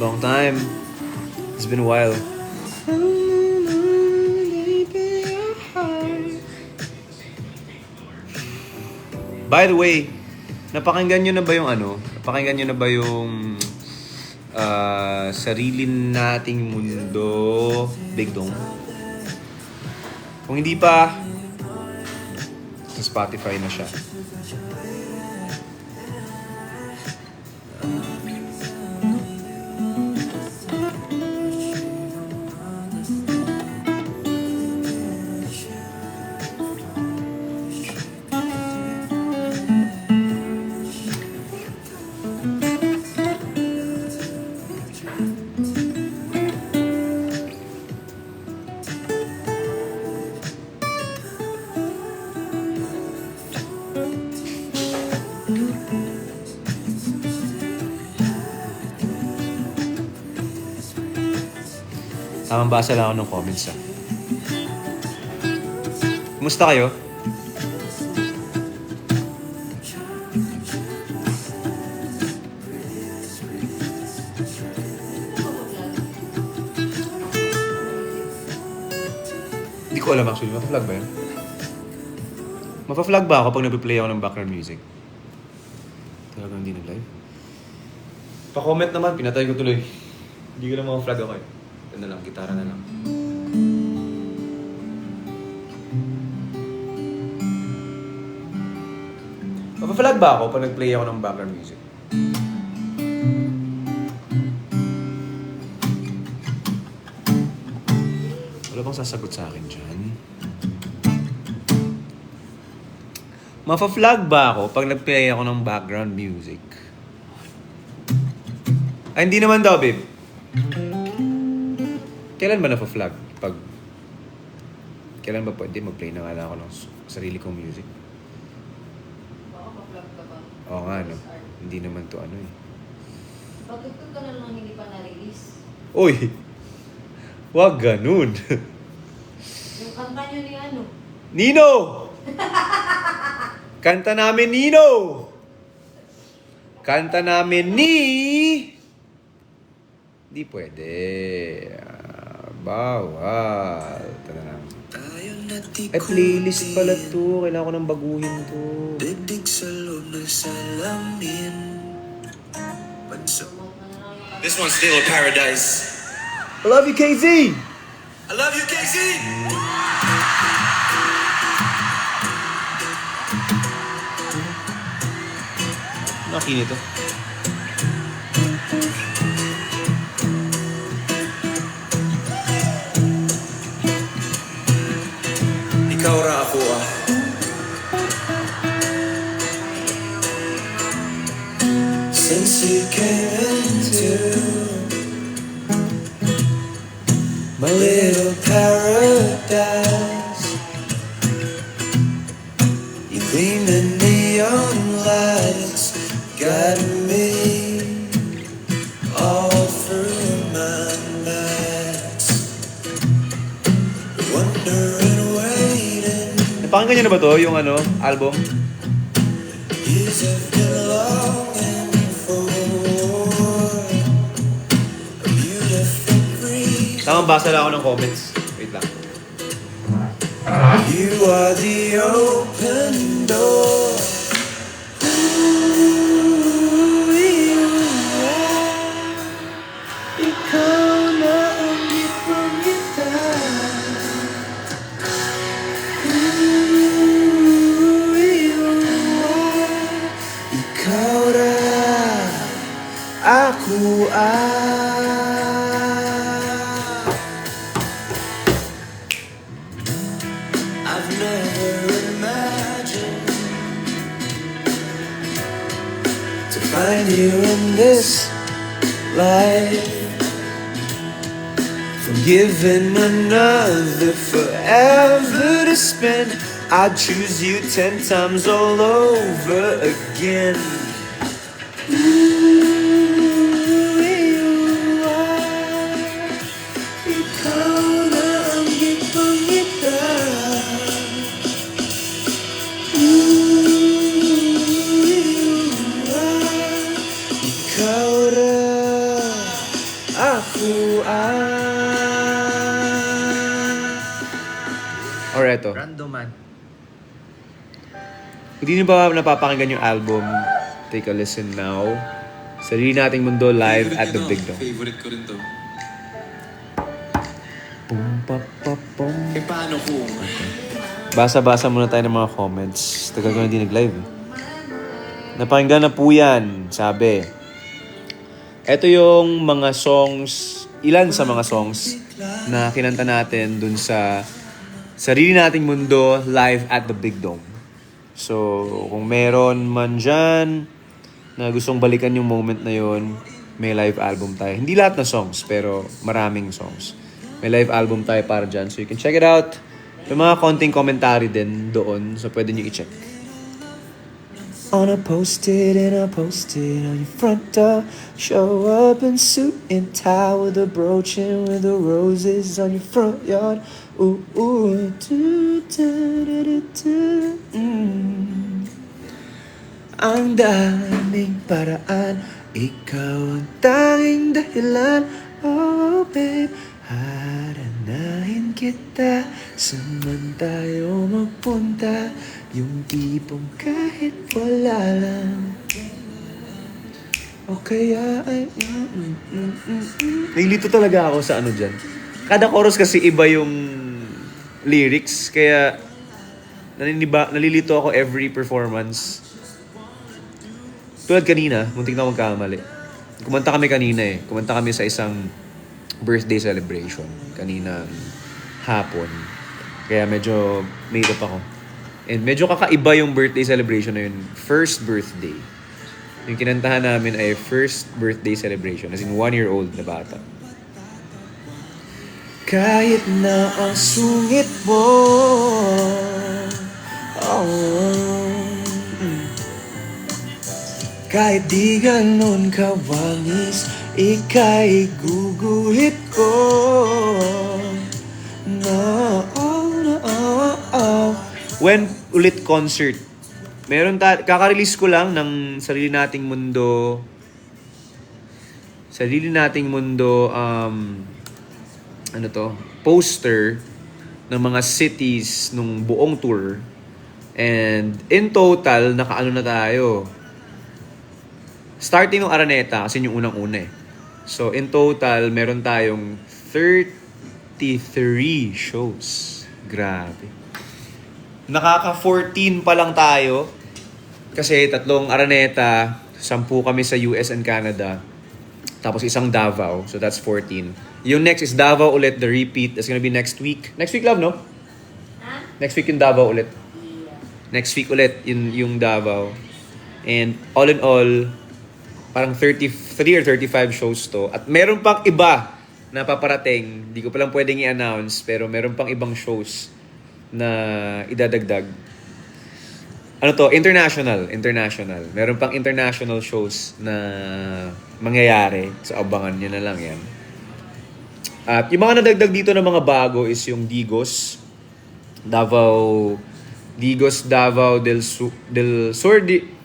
Long time. It's been a while. By the way, napakinggan nyo na ba yung Napakinggan nyo na ba yung Sarili Nating Mundo, Big Dong? Kung hindi pa, sa Spotify na siya. Tamang basa lang ako ng comments Kumusta kayo? Hindi ko alam actually, mapa-vlog ba yun? Mapa-vlog ba ako pag nag-play ako ng background music? Talagang hindi nag-live? Pa-comment naman, pinatay ko tuloy. Hindi ko na mga-vlog ako eh. Ito na lang, gitara na lang. Mapa-vlog ba ako pag nag-play ako ng background music? Wala bang sasagot sa akin dyan? Mapa-vlog ba ako pag nag-play ako ng background music? Ay, hindi naman daw, babe. Kailan ba na-vlog? Kailan ba pwede mag-play na nga lang ako ng sarili kong music? Baka pa-vlog ka ba? Oo nga, no? Hindi naman to eh. Pagtugtog ka na lang hindi pa na-release. Uy! Wag ganun! Yung kanta nyo ni Nino! Kanta namin Nino! Kanta namin ni... Di pwede. Bawal. Ito na lang. Ay, playlist pala to. Kailangan ko nang baguhin to. This one's still a paradise. I love you, KZ! I love you, KZ! Nakini to. Ikaw ra ako Since you came into my little paradise, you gleam the neon lights, got me all through my nights, wondering, waiting. Napakinggan nyo na ba to? Yung album? Years have been longing for a beautiful breeze. Tamang basa lang ako ng comments. Wait lang. You are the open door. Ooh, you are. Ikaw na ang ipamita. Ooh, you are. Ikaw ra, ako I've never imagined to find you in this life. From giving another forever to spend, I'd choose you 10 times all over again. Ooh, you are. Ikaw na ang ipamita. Ikaw ra, Or eto. Random man. Hindi niyo ba napapakinggan yung album Take a Listen Now? Sarili Nating Mundo live at the Big Dome. Favorite ko rin to. Pum, pa, pa, pum. Eh, paano kung... Basa-basa muna tayo ng mga comments. Tagal ko na hindi nag-live. Napakinggan na po yan, sabi. Ito yung mga songs, ilan sa mga songs na kinanta natin dun sa Sarili Nating Mundo live at the Big Dome. So, kung meron man dyan na gustong balikan yung moment na yon, may live album tayo. Hindi lahat na songs, pero maraming songs. May live album tayo para dyan. So, you can check it out. May mga konting commentary din doon. So, pwede nyo i-check. On a post-it and a post-it on your front door. Show up in suit and tie with a brooch and with the roses on your front yard. Ooh, ooh, do, do, do, do, do. Ang daming paraan, ikaw ang tanging dahilan. Oh, babe, haranahin kita. Saan tayo magpunta? Yung tipong kahit wala lang. O kaya ay... Nilito talaga ako sa ano dyan. Kada chorus kasi iba yung lyrics. Kaya nalilito ako every performance. Tulad kanina, muntik na magkamali. Kumanta kami kanina eh. Kumanta kami sa isang birthday celebration. Kaninang hapon. Kaya medyo made up ako. And medyo kakaiba yung birthday celebration na yun. First birthday. Yung kinantahan namin ay first birthday celebration. As in 1-year-old na bata. Kahit na ang sungit mo, kahit di ganon kawangis, ika'y guguhit ko. When ulit concert? Kaka-release ko lang ng Sarili Nating Mundo. Sarili Nating Mundo, poster ng mga cities nung buong tour. And in total, nakaano na tayo. Starting ng Araneta, kasi yung unang-una eh. So in total, meron tayong 33 shows. Grabe. Nakaka-14 pa lang tayo. Kasi 3 Araneta, 10 kami sa US and Canada. Tapos isang Davao. So that's 14. Yung next is Davao ulit, the repeat. That's gonna be next week. Next week, love, no? Ha? Next week yung Davao ulit. Yeah. Next week ulit yung Davao. And all in all, parang 33 or 35 shows to. At meron pang iba na paparating. Hindi ko palang pwedeng i-announce. Pero meron pang ibang shows na idadagdag. Ano to? International. Meron pang international shows na mangyayari. So, abangan nyo na lang yan. At yung mga nadagdag dito na mga bago is yung Digos. Davao del Sur.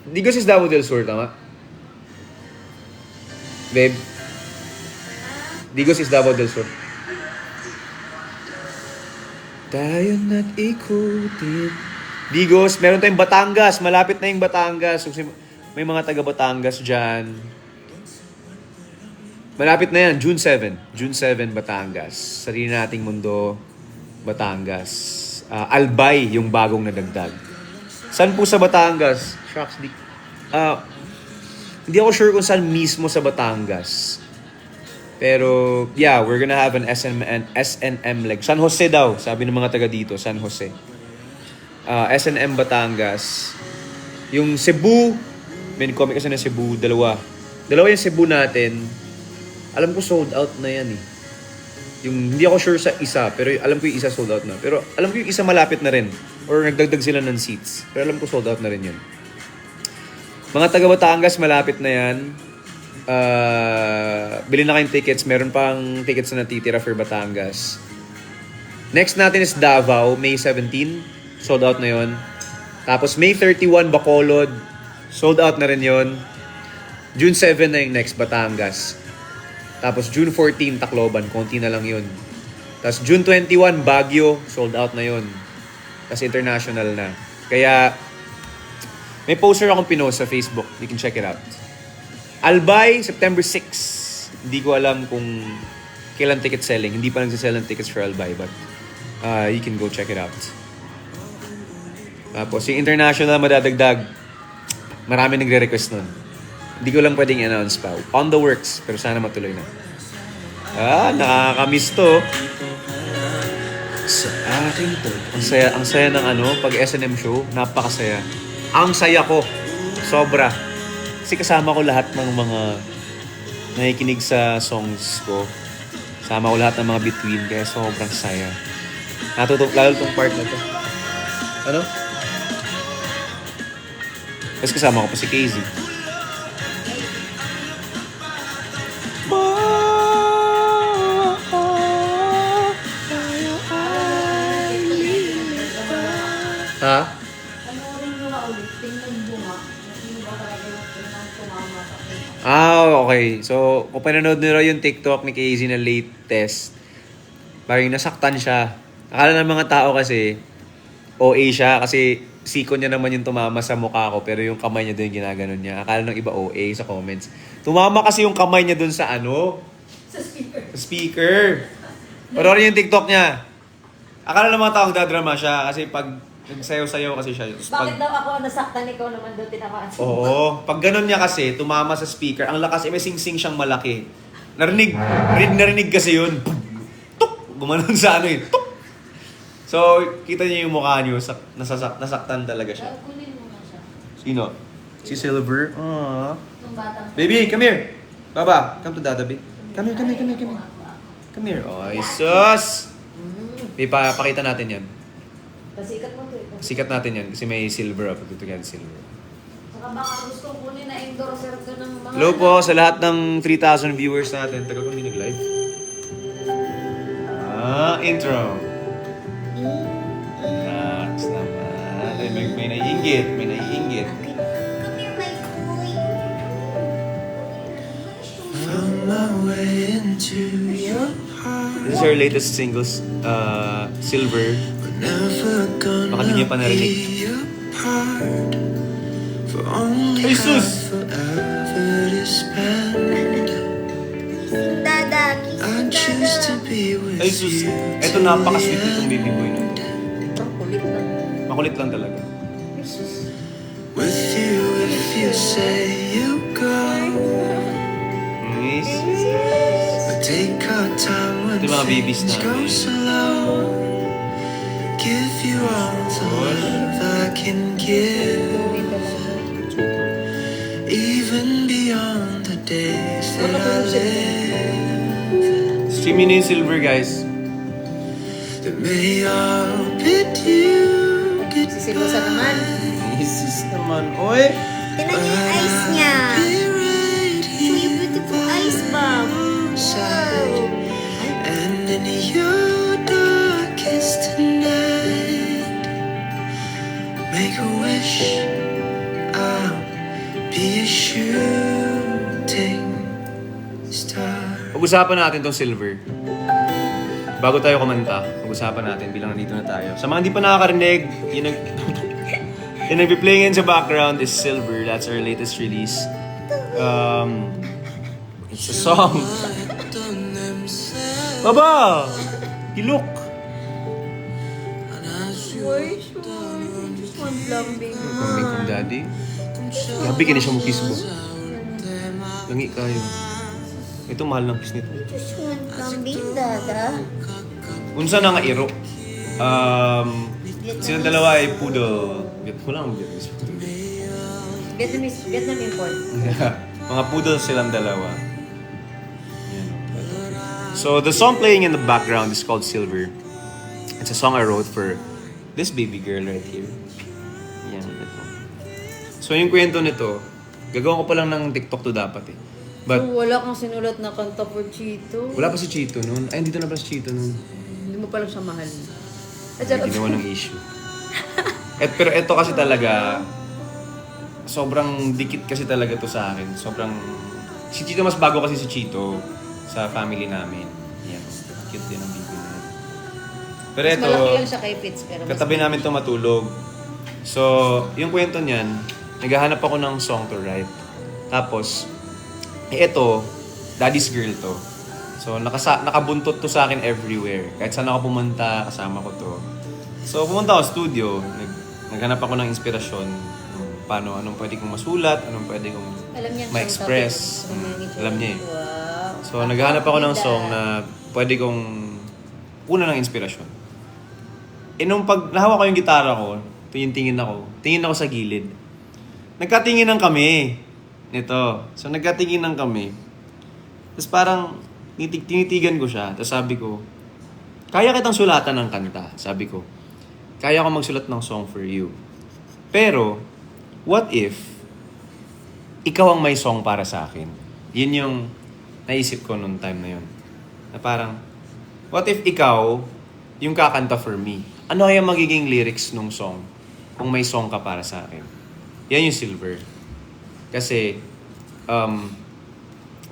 Digos is Davao del Sur, tama? Babe? Digos is Davao del Sur. Tayo na't ikutin. Digos, meron tayong Batangas. Malapit na yung Batangas. So, may mga taga Batangas dyan. Malapit na yan. June 7, Batangas. Sarili Nating Mundo, Batangas. Albay, yung bagong nadagdag. Saan po sa Batangas? Shucks, hindi ako sure kung saan mismo sa Batangas. Pero, yeah, we're gonna have an SNM leg. San Jose daw, sabi ng mga taga dito, San Jose. SNM Batangas. Yung Cebu, may comic kasi na Cebu, dalawa yung Cebu natin. Alam ko sold out na yan eh. Hindi ako sure sa isa, pero alam ko yung isa sold out na. Pero alam ko yung isa malapit na rin. Or nagdagdag sila ng seats. Pero alam ko sold out na rin yun. Mga taga Batangas, malapit na yan. Bilhin na kayong tickets. Meron pang tickets na natitira for Batangas. Next natin is Davao, May 17. Sold out na yon. Tapos May 31, Bacolod. Sold out na rin yon. June 7 na yung next, Batangas. Tapos June 14, Tacloban. Konti na lang yun. Tapos June 21, Baguio. Sold out na yun. Tapos international na. Kaya, may poster akong pinost sa Facebook. You can check it out. Albay, September 6. Hindi ko alam kung kailan ticket selling. Hindi pa nagsisell ng tickets for Albay, but you can go check it out. Tapos yung international madadagdag, marami nagre-request nun. Hindi ko lang pwedeng i-announce pa. On the works, pero sana matuloy na. Nakakamiss to. Sa aking Ang saya ng pag S&M show, napakasaya. Ang saya ko, sobra. Kasi kasama ko lahat ng mga nakikinig sa songs ko. Sama ko lahat ng mga between, kaya sobrang saya. Natutup lalo tong part na to. Ano? Tapos kasama ko pa si KZ. Ha? Panoorin nyo nga ulit, tingnan bunga. Hindi ba talaga yung tingnan tumama sa akin? Okay. So, kung pinanood nyo yung TikTok ni KZ na latest, parang nasaktan siya. Akala ng mga tao kasi, OA siya kasi siko niya naman yung tumama sa mukha ko pero yung kamay niya doon ginaganon niya. Akala ng iba OA sa comments. Tumama kasi yung kamay niya doon sa Sa speaker. Sa speaker. Panoorin yung TikTok niya. Akala ng mga taong dadrama siya kasi pag nagsayaw-sayaw kasi siya. Bakit daw ako nasaktan, ikaw naman doon tinamaan? Oo. Pag ganun niya kasi, tumama sa speaker, ang lakas, may sing-sing siyang malaki. Narinig kasi yun. Tuk! Gumanon sa Tuk! So, kita niyo yung mukha niyo, nasaktan talaga siya. Kunin mo na siya. Sino? Si Silver. Aww. Itong batang. Baby, come here! Baba, come to Dada, babe. Come here. Come here. Ay, sus! May pakita natin yan. Pasikat mo to. Sikat natin yan kasi may silver up. Tutugyan silver. Saka baka gusto kunin na endorser ka ng mga... Hello po sa lahat ng 3,000 viewers natin. Tagal ko hindi nag-live. Intro. Relax naman. Ay, may naiinggit. Come here, my boy. Found my way into your heart. This is our latest singles, Silver. Never Baka di niya pa gonna narinig. be apart. For only Ay, sus! have forever to spend. Dada, kiss I choose to be with Ay, sus. you. Eto napaka-sweet nitong baby boy na to. Ang kulit na. Makulit lang talaga. With you if you say you go. Miss. But take our time when Ito yung mga babies things go namin. slow. Give you all the love I can give. Even beyond the days that I live. Streaming na yung Silver, guys. That may all bid you Sisilusa naman. Jesus naman. Oy! Tinan niyo yung eyes niya. So yung beautiful eyes, Bob. Wow. And in your darkest night, make a wish. I'll be a shooting star. Pag-usapan natin tong Silver. Bago tayo kumanta, pag-usapan natin bilang nandito na tayo. Sa mga hindi pa nakakarinig, yung nag-play ngayon sa background is Silver. That's our latest release. It's a song. Baba! Hilok! Boy, sure. Just one lambing. Kambing kong daddy. Grabe ka na siya mo kiss mo. Langi kayo. Ito mahal ng kiss nito. Just one lambing, Dada. Unsa na nga iro? Silang dalawa ay poodle. Wala akong Vietnamese. Vietnam import. Mga poodle silang dalawa. Yan. So, the song playing in the background is called Silver. It's a song I wrote for this baby girl right here. Yan, ito. So, yung kwento nito, gagawin ko pa lang ng TikTok to dapat eh. But, So, wala kang sinulat na kanta for Chito. wala pa si Chito noon. Ay, dito na pala si Chito noon. Hindi mo pa lang siya mahal. Hindi ginawa ng issue. Pero ito kasi talaga, sobrang dikit kasi talaga to sa akin. Sobrang, si Chito mas bago kasi si Chito. sa family namin. Yan. Cute din ang bibi na yan. Pero Mas ito, malaki lang siya kay Fitz, pero mas katabi namin ito matulog. So, yung kwento niyan, naghahanap ako ng song to write. Tapos, ito, daddy's girl to. So, nakabuntot to sa akin everywhere. Kahit saan ako pumunta, kasama ko to. So, pumunta ako studio. Naghanap ako ng inspirasyon. Paano, anong pwede kong masulat, anong pwede kong Alam niya ma-express. Alam niya eh. Wow. So, naghahanap ako ng song na pwede kong una ng inspirasyon. Nung pag nahawak ko yung gitara ko, tingin ako sa gilid. Nagkatinginan kami nito. So, nagkatinginan kami. Tapos parang tinitigan ko siya. Tapos sabi ko, kaya kitang sulatan ng kanta. Sabi ko, kaya ko magsulat ng song for you. Pero, what if ikaw ang may song para sa akin? Yun yung naisip ko nung time na yun. Na parang, what if ikaw yung kakanta for me? Ano kaya magiging lyrics nung song kung may song ka para sa akin? Yan yung Silver. Kasi,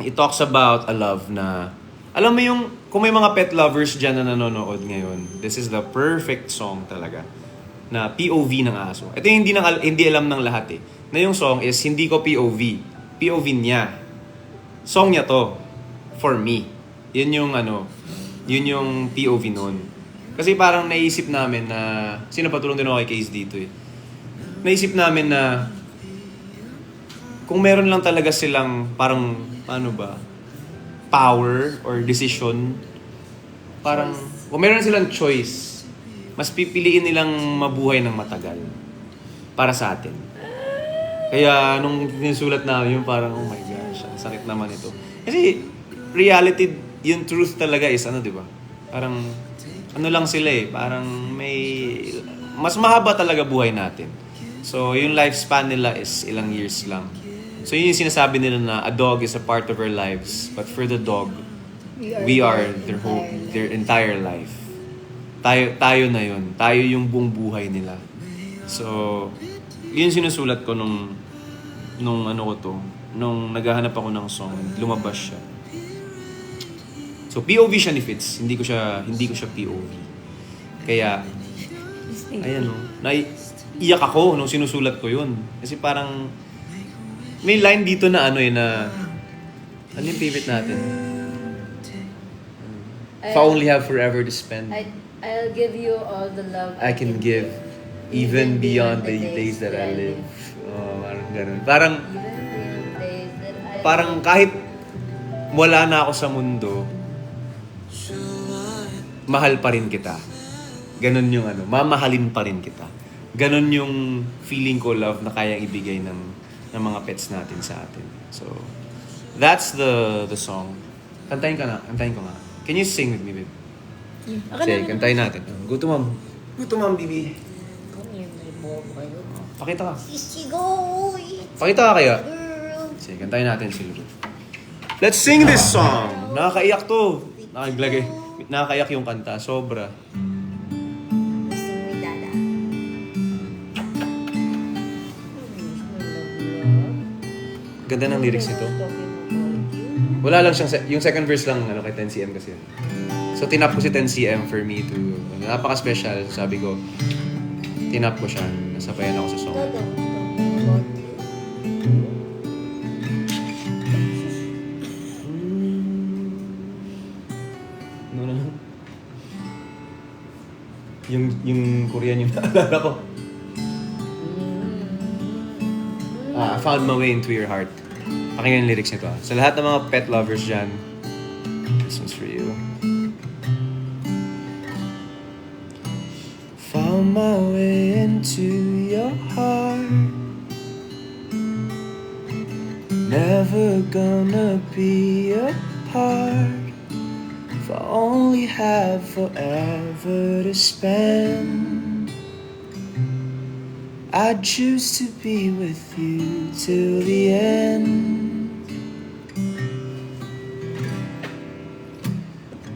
it talks about a love na, alam mo yung, kung may mga pet lovers dyan na nanonood ngayon, this is the perfect song talaga. Na POV ng aso. Ito yung hindi alam ng lahat eh. Na yung song is, hindi ko POV. POV niya. Song niya to. For me. Yun yung POV nun. Kasi parang naisip namin na, sino patulong din ako kay Case dito eh. Naisip namin na, kung meron lang talaga silang parang, power or decision, parang, kung meron silang choice, mas pipiliin nilang mabuhay ng matagal para sa atin. Kaya nung sinusulat namin yung parang, oh my gosh, ang sakit naman ito. Kasi reality, yung truth talaga is di ba? Parang, lang sila eh, parang mas mahaba talaga buhay natin. So, yung lifespan nila is ilang years lang. So, yun yung sinasabi nila na a dog is a part of our lives, but for the dog, we are their entire life. Tayo na yun. Tayo yung buong buhay nila. So, yun sinusulat ko nung naghahanap ako ng song, lumabas siya. So, POV siya ni Fitz. Hindi ko siya POV. Kaya, ayan naiiyak ako nung sinusulat ko yun. Kasi parang, may line dito na ano yung favorite natin? If I only have forever to spend, I'll give you all the love I can give, even beyond the days that I live. Oh, parang ganun. Parang kahit wala na ako sa mundo, mahal pa rin kita. Ganun yung mamahalin pa rin kita. Ganun yung feeling ko, love, na kayang ibigay ng mga pets natin sa atin. So, that's the song. Kantahin ko nga. Can you sing with me, babe? Sige, kantahin natin. Gutom, bibi. Pakita ka. Pakita ka kaya. Sige, kantahin natin, Silver. Let's sing this song! Nakakaiyak to. Nakakaiyak yung kanta. Sobra. Ganda ng lyrics nito. Wala lang siyang, yung second verse lang kay 10cm kasi. So tinap ko si 10cm for me to, napaka-special. Sabi ko, tinap ko siya. Nasabayan ako sa song. Yung Korean yung naalala ko. I found my way into your heart. Pakinggan yung lyrics nito. Sa lahat ng mga pet lovers dyan, this one's for you. Found my way into your heart. Never gonna be apart. If I only have forever to spend, I'd choose to be with you till the end.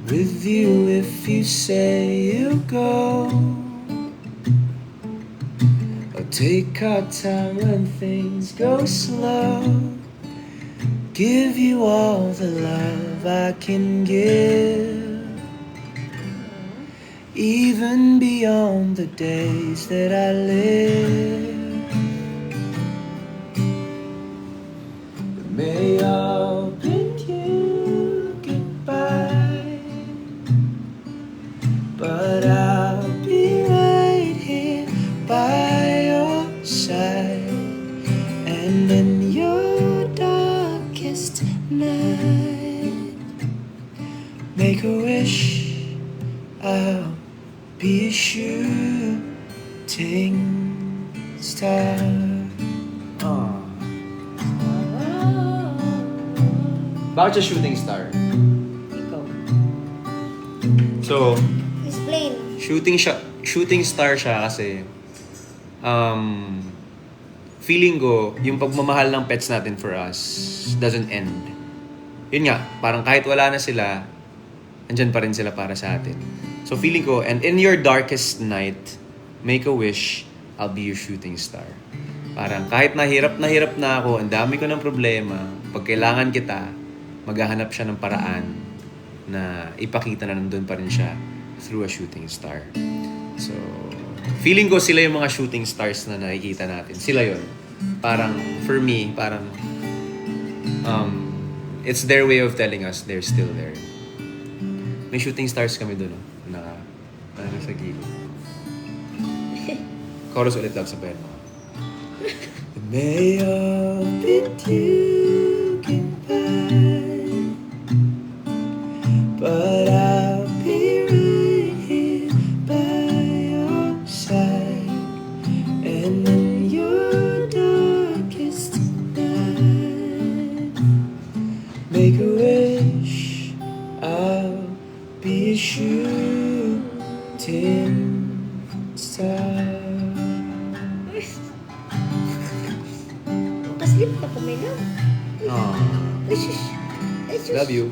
With you if you say you'll go. I'll take our time when things go slow. give you all the love I can give, even beyond the days that I live. May all bid you goodbye, but I'll be right here by your side, and in your darkest night, make a wish, I'll be a shooting star. Bakit siya shooting star? Ikaw. So, Explain. shooting star siya kasi feeling ko yung pagmamahal ng pets natin for us doesn't end. Yun nga, parang kahit wala na sila, andyan pa rin sila para sa atin. So feeling ko, and in your darkest night, make a wish, I'll be your shooting star. Parang kahit nahirap na ako, ang dami ko ng problema, pag kailangan kita, maghahanap siya ng paraan na ipakita na nandun pa rin siya through a shooting star. So, feeling ko sila yung mga shooting stars na nakikita natin. Sila yon. Parang, for me, parang, it's their way of telling us they're still there. May shooting stars kami dun, sa gilid. Chorus ulit lang sa pen. May all bid you goodbye, but I'll be right here by your side, and in your darkest night, make a wish, I'll be a shooting star. Paslip ka pa, may love. Love you.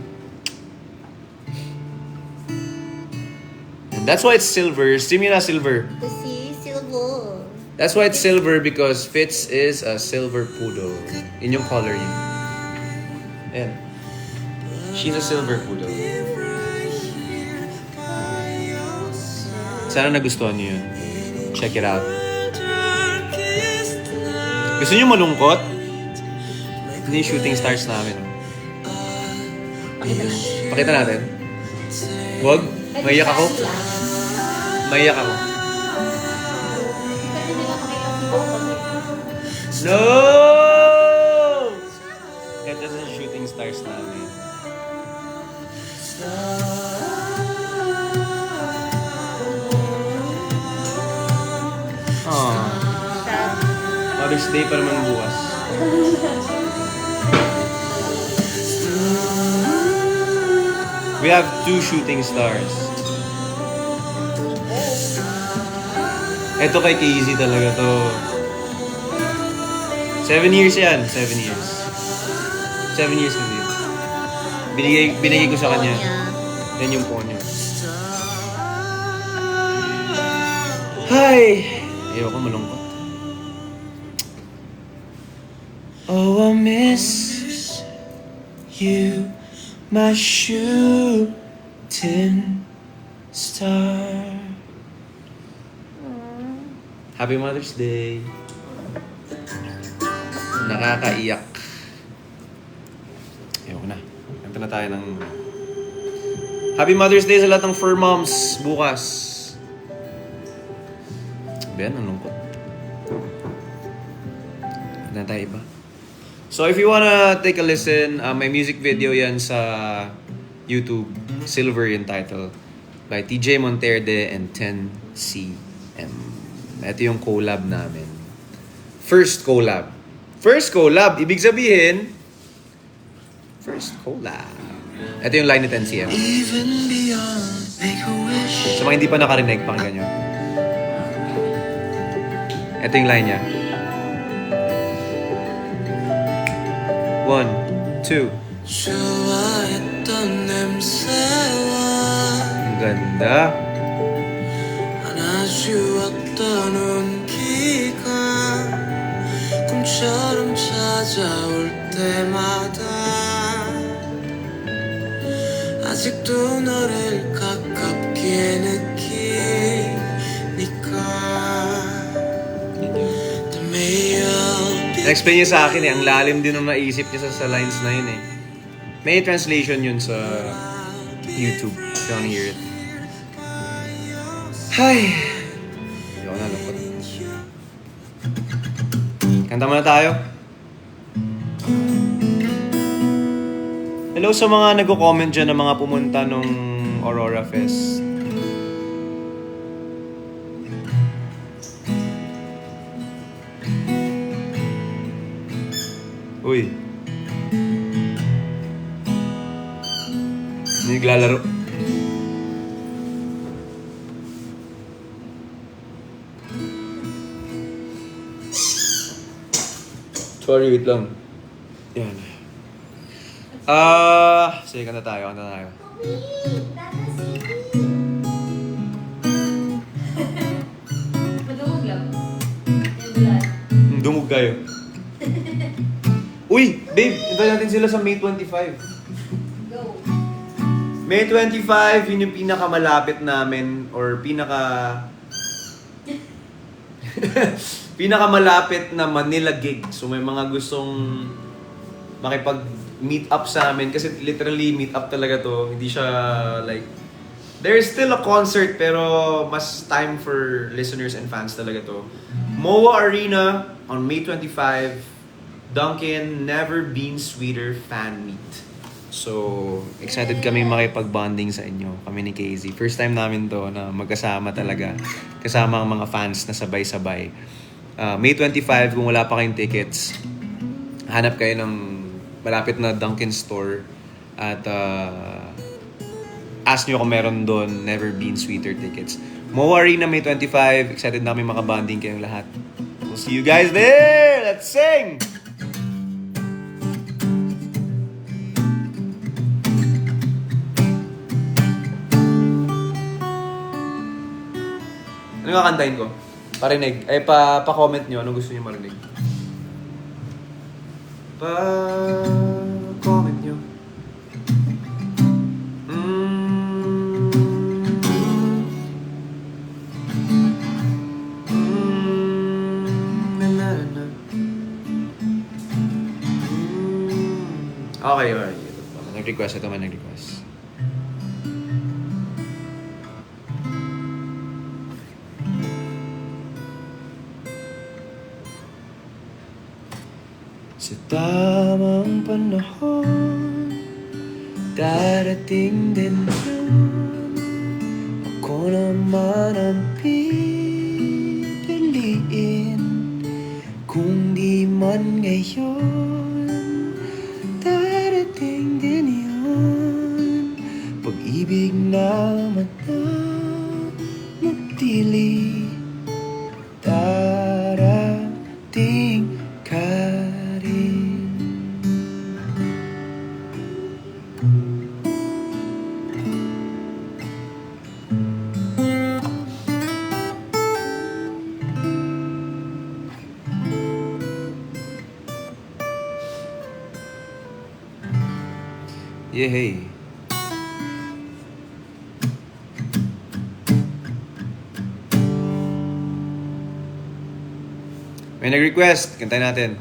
And that's why it's silver. Stream na silver. Kasi silver. That's why it's silver because Fitz is a silver poodle. In yung color yun. Ayan. She's a silver poodle. Sana nagustuhan niyo yun. Check it out. Gusto niyo malungkot? Hindi yung shooting stars namin. Pakita natin. Wag. Maiyak ako. Maiyak ako. Pwede nila makita si Papa. No! Ito sa shooting stars namin. Mother's Day pa naman bukas. We have 2 shooting stars. Ito kay Casey talaga to. 7 years yan. 7 years. 7 years na din. Binigay ko sa kanya. Yan yung phone niya. Hi! Ayoko malungkot. Oh, I miss you, my shooting star. Happy Mother's Day. Nakakaiyak. Ayoko na. Kanta na tayo ng Happy Mother's Day sa lahat ng fur moms bukas. Ben, ang lungkot. Kanta na tayo iba. So if you wanna take a listen, may music video yan sa YouTube. Silver yung title. By TJ Monterde and 10cm. Ito yung collab namin. First collab. First collab, ibig sabihin, first collab. Ito yung line ni 10cm. Even beyond, make a wish. Sa mga hindi pa nakarinig, pakinggan nyo. Ito yung line niya. 1, 2. 좋아했던 냄새와 Ang ganda. 안아주었던 온기가 꿈처럼 찾아올 때마다 아직도 너를 가깝게 느끼니까 Na-explain niya sa akin ang lalim din ng naisip niya sa lines na yun May translation yun sa YouTube. If you wanna hear it. Hay! Hindi ako nalungkot. Kanta muna tayo. Hello sa mga nagko-comment dyan na mga pumunta nung Aurora Fest. Uy. Naglalaro. Sorry, wait lang. Yan. Sige, kanta tayo. Madungog lang. Yan lang. Dumog kayo. Uy, babe, invite natin sila sa May 25. Go. May 25, yun yung pinakamalapit namin or pinakamalapit na Manila gig. So may mga gustong makipag-meet up sa amin kasi literally meet up talaga to. Hindi siya like there's still a concert pero mas time for listeners and fans talaga to. MOA Arena on May 25. Dunkin' Never Been Sweeter fan meet. So, excited kami makipag-bonding sa inyo. Kami ni KZ. First time namin to na magkasama talaga. Kasama ang mga fans na sabay-sabay. May 25, kung wala pa kayong tickets, hanap kayo ng malapit na Dunkin' store at ask nyo kung meron doon Never Been Sweeter tickets. MOA Arena May 25. Excited namin makabonding kayong lahat. We'll see you guys there! Let's sing! Ano nga kantahin ko? Parinig. Pa-comment nyo. Ano gusto nyo marinig? Pa-comment nyo. Okay, alright. Nag-request. Ito man nag-request. Sa tamang panahon, darating din yun. Ako naman ang pipiliin. Kung di man ngayon, darating din yun. Pag-ibig naman na magdili, darating ka rin. Yehey. May nag-request. Kantayin natin.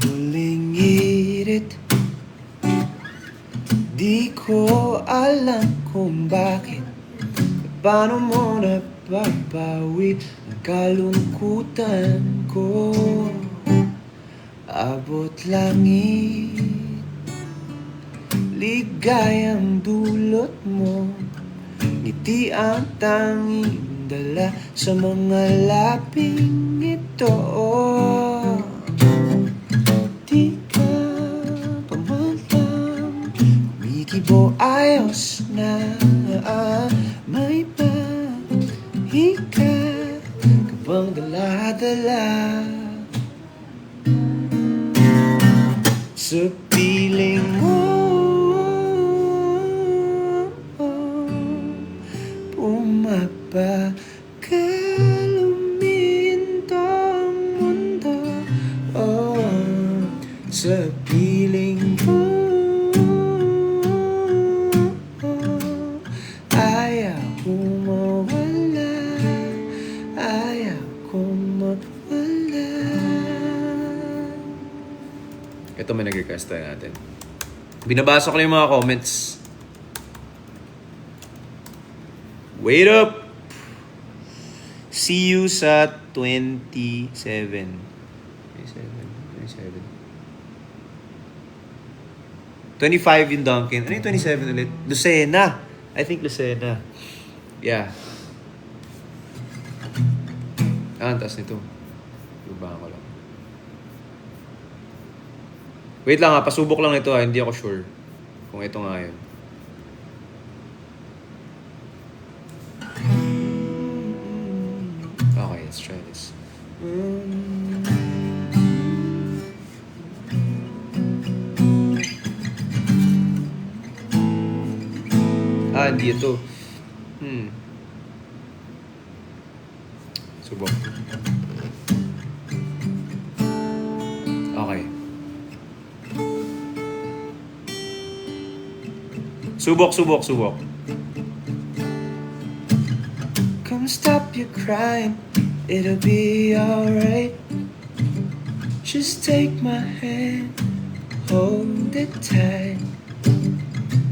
Huling hirit, di ko alam kung bakit. Paano mo napapawi ang kalungkutan ko? Abot langit, ligayang dulot mo. Ngiti ang tanging dala sa mga laping ito. Di ka pamalam, umikibo ayos na. May pahika ka bang dala-dala sa piling mo? Pumapakaluminto ang mundo, sa piling mo. natin. Binabasa ko lang yung mga comments. Wait up! See you sa 27. 27. 25 yung Duncan. Ano yung 27 ulit? Lucena. I think Lucena. Yeah. Ang taas nito. Lubahan ko lang. Wait lang ha, pasubok lang ito ha. Hindi ako sure kung ito nga yun. Okay, let's try this. Hindi ito. Subok. Okay. Subok. Come stop your crying, it'll be alright. Just take my hand, hold it tight.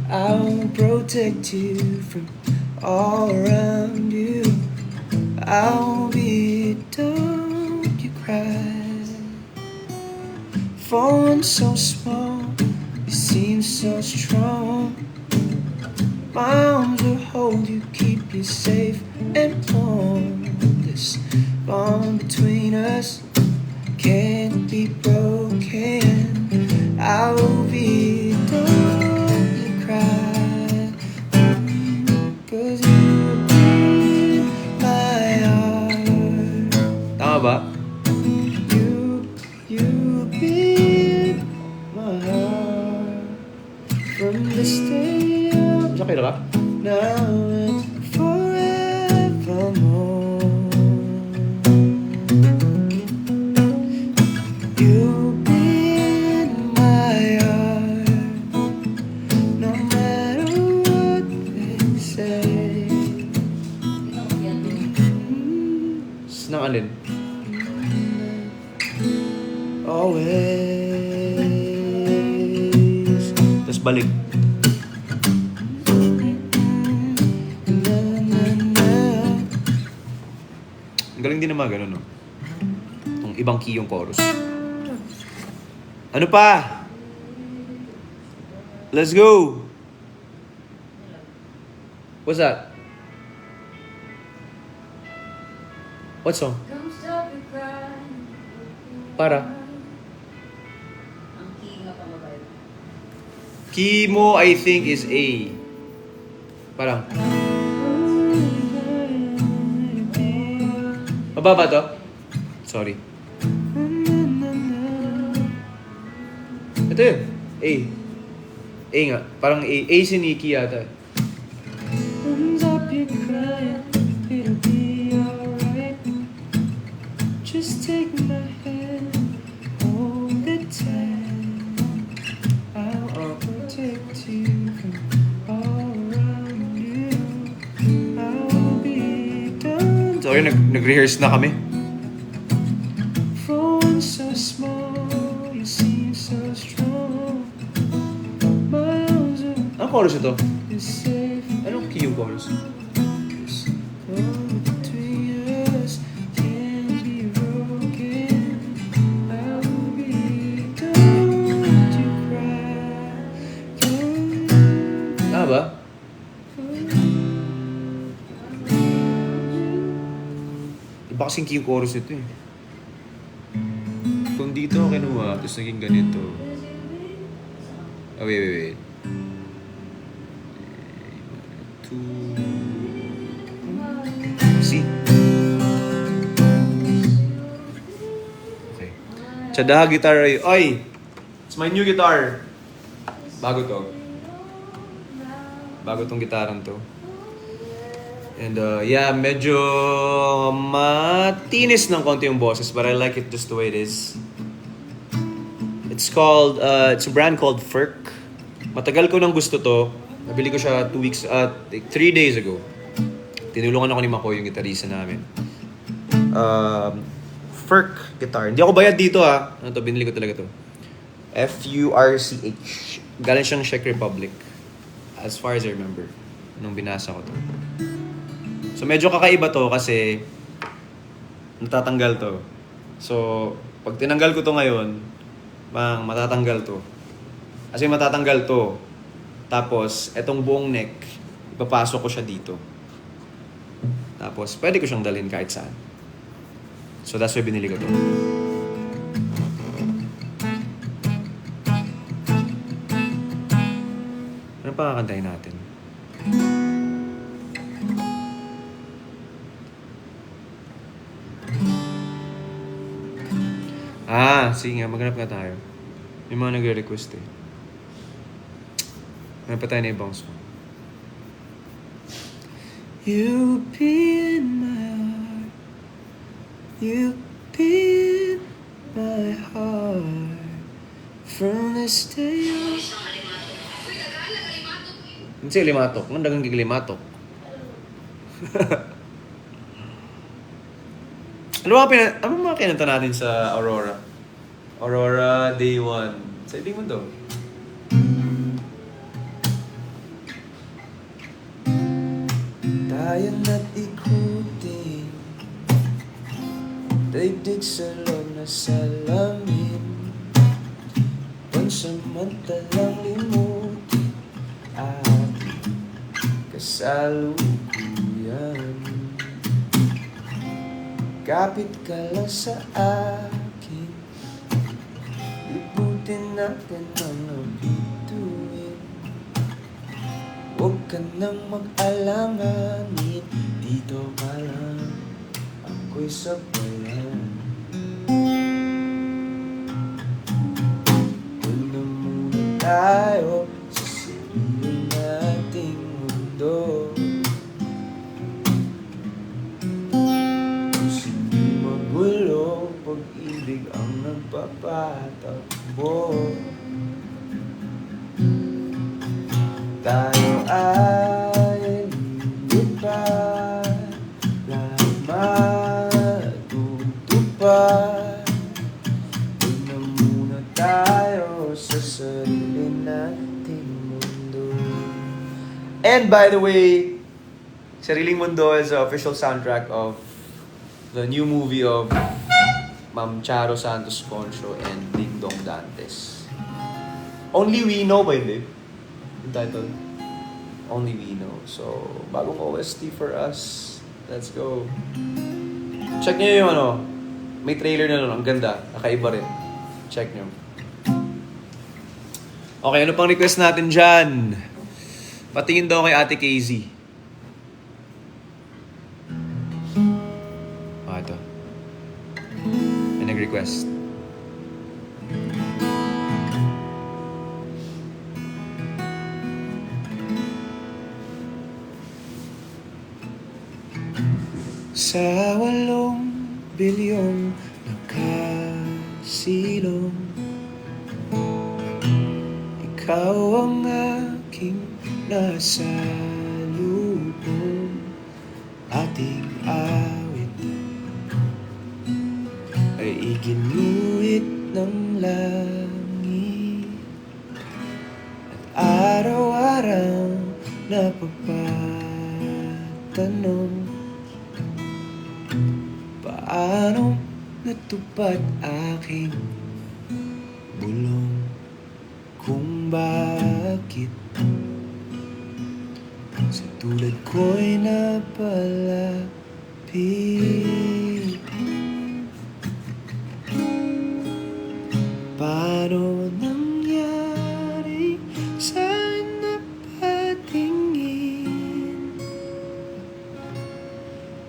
I'll protect you from all around you. I'll be, don't you cry. For one so small, you seem so strong. My arms will hold you, keep you safe and warm. This bond between us can't be broken. I will be, don't you cry. 'Cause you beat my heart. Tama ba? You beat my heart from this day on. Okay na ka? Now and forevermore. You've been my heart, no matter what they say. Nang alin? Always. Tapos balik. Ang galing din naman ganun, no? Itong ibang key yung chorus. Ano pa? Let's go! What's that? What song? Come stop your crying. Para? Ang key nga pamabay. Key mo, I think, is A. Parang. Mababa to? Sorry. Ito yun. A. A nga. Parang A. A si Nikki yata. Stop your crying, it'll be alright. Just take my hand, hold it tight. I'll protect you from all around you. I'll be done. Sorry, nag-rehearse na kami. For one so small, you seem so strong. My arms are Anong chorus ito? safe. Anong key yung chorus? Between us can't be broken. I'll be, don't you cry. Tama ba? Iba kasing key yung chorus ito eh. Kung dito ako kinuha, tapos naging ganito. Oh, wait. C. Okay. Chadaha guitar ay. Oy! It's my new guitar. Bago to. Bago tong gitaran to. And yeah, medyo matinis ng konti yung boses, but I like it just the way it is. It's called, it's a brand called Ferk. Matagal ko nang gusto to. Nabili ko siya 3 days ago. Tinulungan ako ni Mako, yung gitarista namin. Ferk guitar. Hindi ako bayad dito ha. Ano to, binili ko talaga to. Furch. Galing siyang Czech Republic. As far as I remember. Nung binasa ko to. So medyo kakaiba to kasi natatanggal to. So, pag tinanggal ko to ngayon, matatanggal to. Kasi matatanggal to. Tapos, etong buong neck, ipapasok ko siya dito. Tapos, pwede ko siyang dalhin kahit saan. So, that's why binili ko to. Ano pa kakantahin natin? Sige nga, maghanap nga tayo. May mga nagre-request eh. Hanap pa tayo na ibang song. You be in my heart. You be in my heart. From this day on. Hindi siya limatok. Ang dagang gigilimatok. Ano mga kinanta natin sa Aurora? Aurora, Day 1. Sa ibig mo to. Tayo na't ikutin, daigdig sa loob na salamin, pansamantalang limutin ating kasalukuyan. Kapit ka lang sa akin, liputin natin ang bituin. Huwag ka nang mag-alanganin, dito ka lang, ako'y sabayan. Una muna tayo sa sarili nating mundo. Gusto di magulo, pag-ibig ang nagpapatakbo. Tayo ay lilipad, lahat matutupad. Una muna tayo sa sarili nating mundo. And by the way, Sariling Mundo is the official soundtrack of the new movie of Ma'am Charo Santos Concho and Ding Dong Dantes. Only We Know, by the title. Only We Know. So, bagong OST for us. Let's go. Check nyo yung may trailer na nun. Ang ganda. Nakaiba rin. Check nyo. Okay, ano pang request natin dyan? Patingin daw kay Ate KZ. Ito. May nag-request. Sa 8 bilyong nakasilong, ikaw ang aking nasa lubong. Ating awit ay iginuhit ng langit, at araw-araw napapatanong, paano natupad aking bulong, kung bakit sa tulad ko'y napalapit. Paano nangyari sa'kin napatingin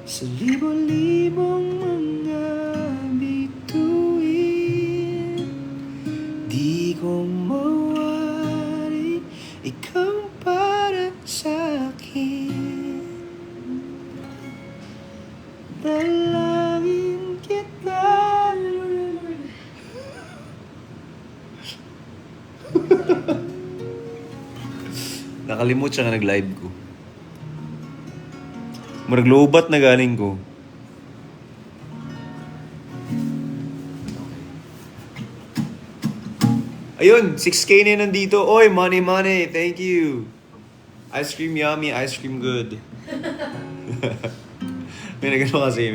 sa libo-libong mga bituin? Di ko mawari, ikaw para sa'kin. Dalangin kita. Nakalimut siya nga nag-live ko. Murag lobat na galing ko. Ayun, 6K na yun nandito. Oy, money. Thank you. Ice cream yummy, ice cream good. may nagano kasi,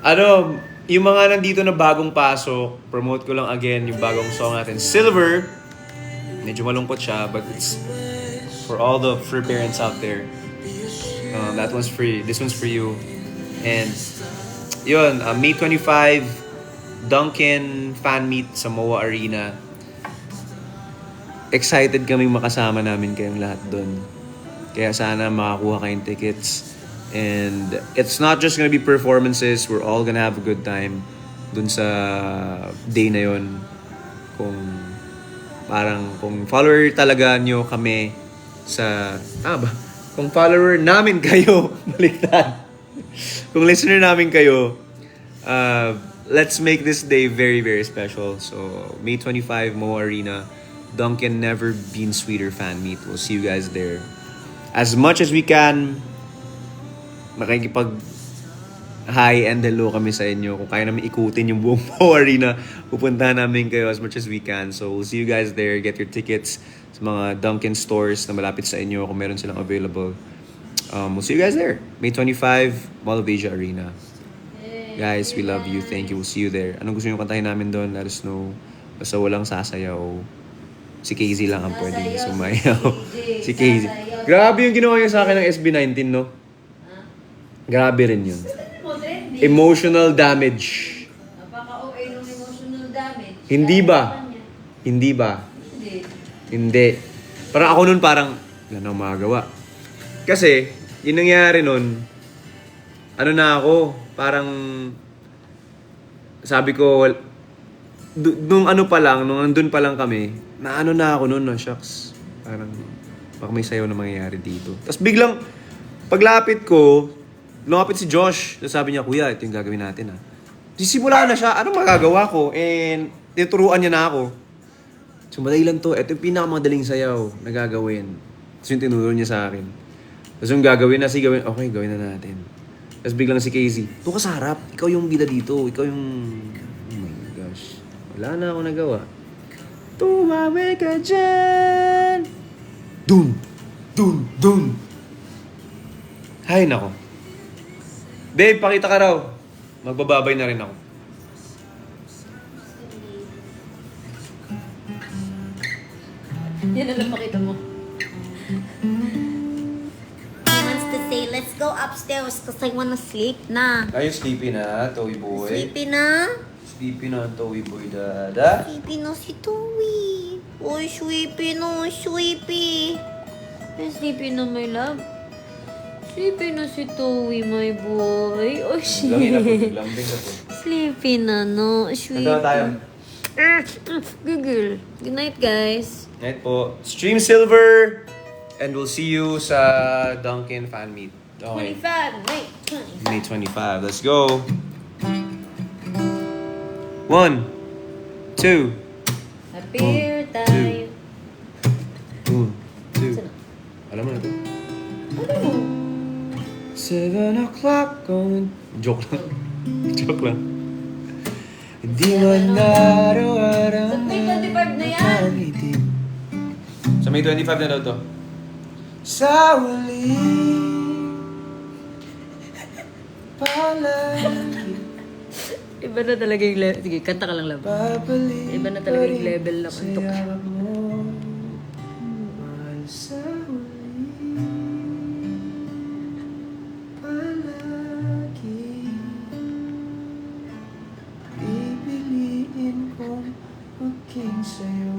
Ano, yung mga nandito na bagong pasok, promote ko lang again yung bagong song natin, Silver. Medyo malungkot siya, but it's for all the free parents out there. That one's free. This one's for you. And, yun, May 25, Dunkin fan meet sa MOA Arena. Excited kaming makasama namin kayong lahat doon. Kaya sana makakuha kayong tickets. And it's not just gonna be performances. We're all gonna have a good time dun sa day na yon. Kung follower talaga nyo kami sa... Kung follower namin kayo, baliktad. Kung listener namin kayo, let's make this day very, very special. So, May 25, MOA Arena, Dunkin' Never Been Sweeter fan meet. We'll see you guys there. As much as we can, makikipag hi and hello kami sa inyo. Kung kaya namin ikutin yung buong MOA Arena, pupuntahan namin kayo as much as we can. So, we'll see you guys there. Get your tickets sa mga Dunkin' stores na malapit sa inyo kung meron silang available. We'll see you guys there. May 25, Mall of Asia Arena. Guys, we love you. Thank you. We'll see you there. Anong gusto nyo kantahin namin doon? Let us know. Basta walang sasayaw. Si KZ lang ang pwedeng sumayaw. Si KZ. Grabe yung ginawa niya sa akin ng SB19, no? Grabe rin yun. Emotional damage. Napaka-OA ng emotional damage. Hindi ba? Hindi. Hindi. Parang ako nun parang, wala nang magawa. Kasi, yung nangyari nun, ano na ako, parang, sabi ko, nung ano pa lang, nung andun pa lang kami, na ano na ako nun, no, shucks. Parang, baka may sayaw na mangyayari dito. Tapos biglang, paglapit ko, lumapit si Josh. Tapos sabi niya, kuya, ito yung gagawin natin, ha. Sisimula na siya, anong magagawa ko? And, tinuturuan niya na ako. So, madali lang to. Ito yung pinakamadaling sayaw na gagawin. Tapos yung tinuro niya sa akin. Tapos yung gagawin na, sige, okay, gawin na natin. Tapos biglang si Casey, doon ka sa harap. Ikaw yung bida dito. Ikaw yung... Oh my gosh. Wala na ako nagawa. Tumawi ka dyan! Dun! Hay nako. Babe, pakita ka raw. Magbababay na rin ako. Yan na lang makita mo. He wants to say, let's go upstairs because I wanna sleep na. Are you sleepy na, Toy Boy? Sleepy na? Sleepy na, Toy Boy, dada? Sleepy na si Towie. Uy, sleepy na, sleepy. Ay, sleepy na, my love. Sleepy na si Towie, my boy. Oh, shit. Lambing na po. Sleepy na, no? Sleepy. Ito na tayo. Google. Good night, guys. Night po. Stream Silver. And we'll see you sa Dunkin' fan meet. Okay. 25. Night. May 25. Let's go. 1, 2, Appear tayo. 2. Alam mo na ito. Ano mo? 7 o'clock on... Joke lang. Joke lang. Hindi man araw-araw Sa May 25 na yan. Sa May 25 na daw to. Sa wali palagi Iba na talaga yung level. Sige, kanta ka lang, love. babalik Iba na talaga yung level ng antok. saya mo mahal sa wali palagi pipiliin kong maging sa'yo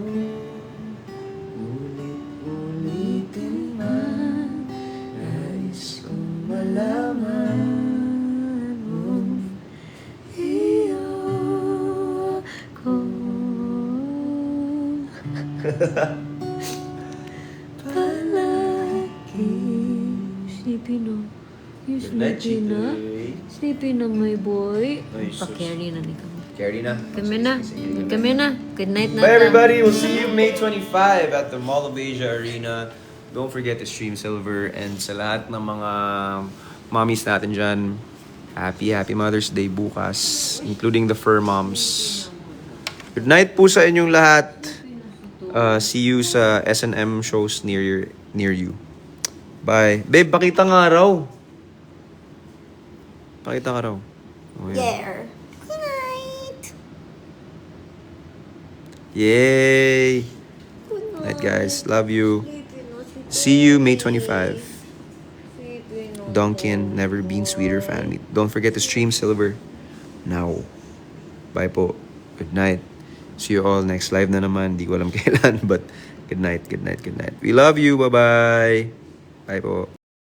ulit-ulitin man nais kong malaman mo iyo ko palagi. Sleepy na. You Good night, sleepy na? Chitoy. Sleepy na, my boy. Ay, sus. Pa-carry na ni kami. Carry na. Kami na. Kami na. Good night na. Bye everybody, we'll see you May 25 at the Mall of Asia Arena. Don't forget to stream Silver, and sa lahat ng mga mommies natin dyan, happy Mother's Day bukas, including the fur moms. Good night po sa inyong lahat. See you sa S&M shows near you. Bye. Babe, pakita nga raw. Pakita nga raw. Oh, yan. There. Good night. Yay! Good Night, guys. Love you. Sleepy na si See you May Towie. 25. Sleepy na Duncan, Never Been Sweeter fan meet. Don't forget to stream Silver now. Bye po. Good night. See you all next live na naman. Di ko alam kailan, but good night, good night, good night. We love you. Bye-bye. Bye po.